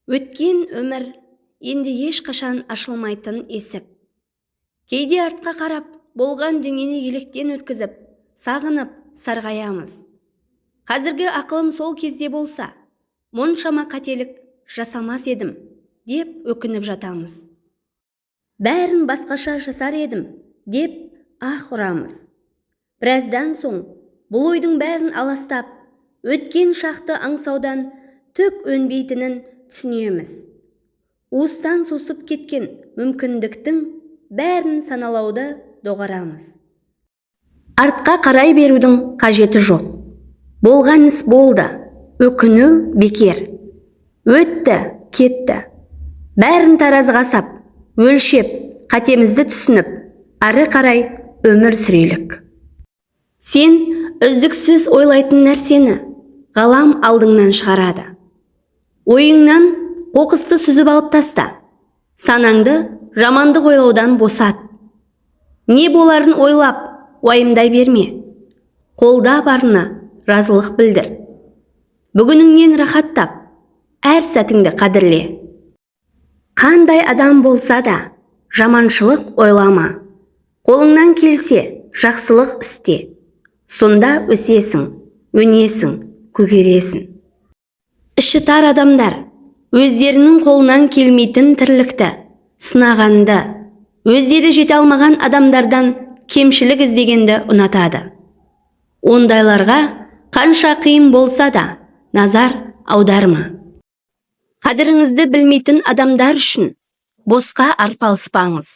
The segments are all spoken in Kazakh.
Өткен өмір енді ешқашан ашылмайтын есік. Кейде артқа қарап, болған дүниені електен өткізіп, сағынып, сарғаямыз. Қазіргі ақылым сол кезде болса, мұншама қателік жасамас едім, деп өкініп жатамыз. Бәрін басқаша жасар едім, деп аһ ұрамыз. Біраздан соң, бұл ойдың бәрін аластап, өткен шақты аңсаудан түк өнбейтінін түсінеміз. Уыстан сусып кеткен мүмкіндіктің бәрін саналауды доғарамыз. Артқа қарай берудің қажеті жоқ. Болған іс болды, өкіну бекер. Өтті, кетті. Бәрін таразыға сап, өлшеп, қатемізді түсініп, ары қарай өмір сүрелік. Сен үздіксіз ойлайтын нәрсені ғалам алдыңнан шығарады. Ойыңнан қоқысты сүзіп алып таста. Санаңды жамандық ойлаудан босат. Не боларын ойлап, уайымдай берме. Қолда барына разылық білдір. Бүгініңнен рахаттап, әр сәтіңді қадірле. Қандай адам болса да, жаманшылық ойлама. Қолыңнан келсе, жақсылық істе. Сонда өсесің, өнесің, көгересің. Іші тар адамдар өздерінің қолынан келмейтін тірлікті, сынағанды, өздері жете алмаған адамдардан кемшілік іздегенді ұнатады. Ондайларға қанша қиын болса да назар аударма. Қадіріңізді білмейтін адамдар үшін босқа арпалыспаңыз.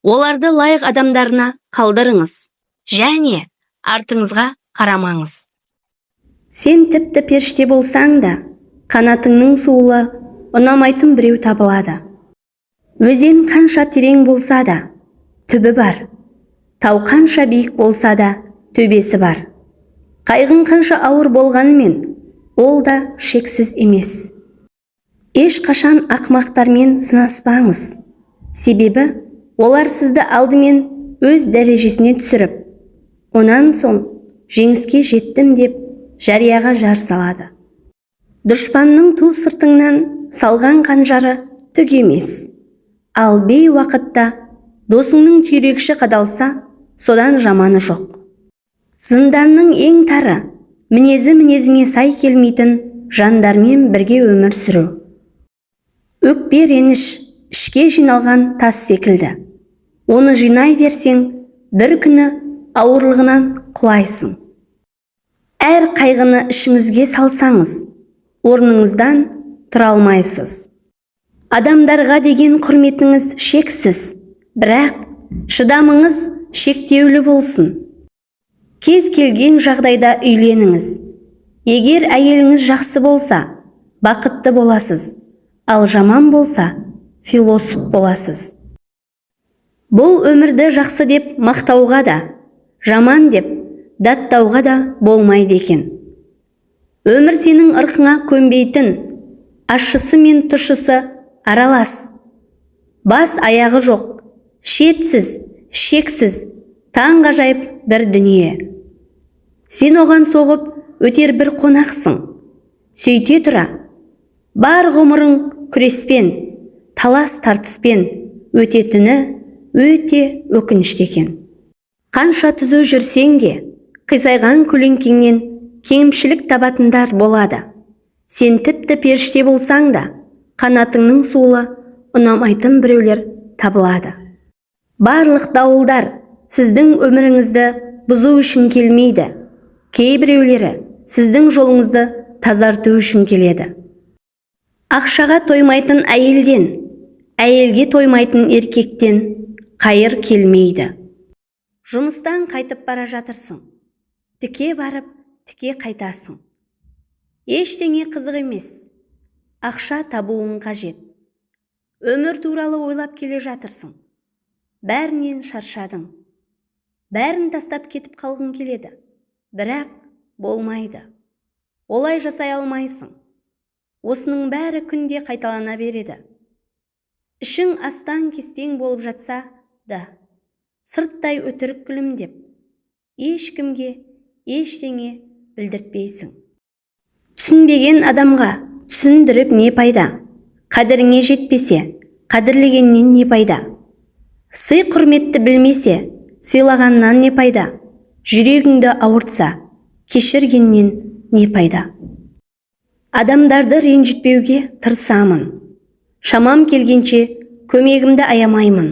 Оларды лайық адамдарына қалдырыңыз, және артыңызға қарамаңыз. Сен тіпті періште болсаң да, қанатыңның суылы ұнамайтын біреу табылады. Өзен қанша терең болса да, түбі бар. Тау қанша биік болса да, төбесі бар. Қайғың қанша ауыр болғанымен, ол да шексіз емес. Ешқашан ақымақтармен сынаспаңыз. Себебі, олар сізді алдымен өз дәрежесіне түсіріп, онан соң жеңіске жеттім деп жарияға жар салады. Дұшпанның ту сыртыңнан салған қанжары түк емес. Ал бей уақытта досыңның түйрекші қадалса, содан жаманы жоқ. Зынданның ең тары, мінезіңе сай келмейтін жандармен бірге өмір сүру. Өкпе реніш ішке жиналған тас секілді. Оны жинай берсең, бір күні ауырлығынан құлайсың. Әр қайғыны ішіңізге салсаңыз, орныңыздан тұра алмайсыз. Адамдарға деген құрметіңіз шексіз, бірақ шыдамыңыз шектеулі болсын. Кез келген жағдайда үйленіңіз. Егер әйеліңіз жақсы болса, бақытты боласыз, ал жаман болса, философ боласыз. Бұл өмірді жақсы деп мақтауға да, жаман деп даттауға да болмайды екен. Өмір сенің ырқыңа көнбейтін, ащысы мен тұщысы аралас. Бас аяғы жоқ, шетсіз, шексіз, таңғажайып бір дүние. Сен оған соғып өтер бір қонақсың. Сөйте тұра, бар ғұмырың күреспен, талас тартыспен өтетіні өте өкінішті екен. Қанша түзу жүрсең де, қисайған көлеңкеңнен кемшілік табатындар болады. Сен тіпті періште болсаң да, қанатыңның суылы ұнамайтын біреулер табылады. Барлық дауылдар сіздің өміріңізді бұзу үшін келмейді. Кейбіреулері сіздің жолыңызды тазарту үшін келеді. Ақшаға тоймайтын әйелден, әйелге тоймайтын еркектен қайыр келмейді. Жұмыстан қайтып бара жатырсың. Тіке барып, тіке қайтасың. Ештеңе қызық емес. Ақша табуың қажет. Өмір туралы ойлап келе жатырсың. Бәрінен шаршадың. Бәрін тастап кетіп қалғың келеді. Бірақ болмайды. Олай жасай алмайсың. Осының бәрі күнде қайталана береді. Ішің астан кестең болып жатса да, сырттай өтірік күлімдеп, ешкімге ештеңе білдіртпейсің. Түсінбеген адамға түсіндіріп не пайда? Қадіріңе жетпесе, қадірлегеннен не пайда? Сый құрметті білмесе, сыйлағаннан не пайда? Жүрегіңді ауыртса, кешіргеннен не пайда? Адамдарды ренжітпеуге тырысамын. Шамам келгенше көмегімді аямаймын.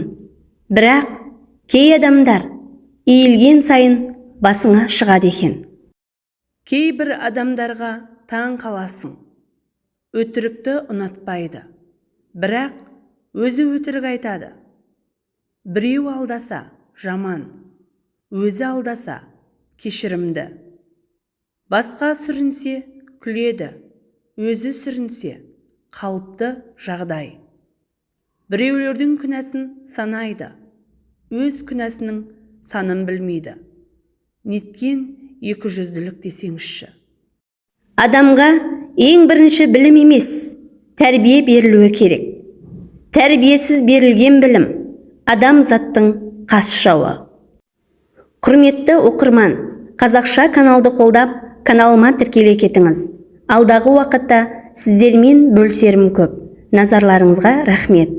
Бірақ кей адамдар иілген сайын басыңа шығады екен. Кейбір адамдарға таң қаласың. Өтірікті ұнатпайды. Бірақ өзі өтірік айтады. Біреу алдаса жаман, өзі алдаса кешірімді. Басқа сүрінсе күледі, өзі сүрінсе қалыпты жағдай. Біреулердің күнәсін санайды, өз күнәсінің санын білмейді. Неткен екіжүзділік десеңізші. Адамға ең бірінші білім емес, тәрбие берілуі керек. Тәрбиесіз берілген білім адамзаттың қас жауы. Құрметті оқырман, қазақша каналды қолдап, каналыма тіркеле кетіңіз. Алдағы уақытта сіздермен бөлісерім көп. Назарларыңызға рахмет.